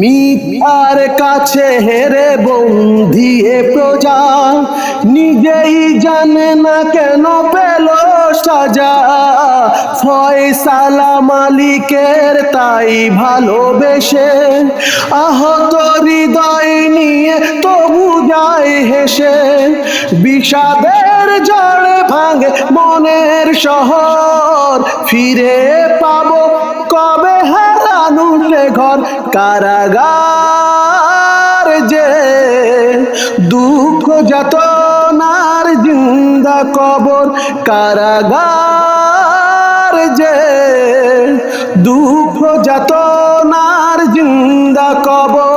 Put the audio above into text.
মিথ্যার কাছে হেরে বন্দিয়ে প্রজা, নিজেই জানে না কেন পেল সাজা। ফয়সালা মালিকের তাই ভালোবেসে, আহত হৃদয় নিয়ে তবু যায় হেসে। বিষাদের ঝড়ে ভাঙে মনের শহর, ফিরে পাবো কবে হারানো সে ঘর। কারাগার যে দুঃখ যাতনার জিন্দা কবর, কারাগার যে দুঃখ যাতনার জিন্দা কবর।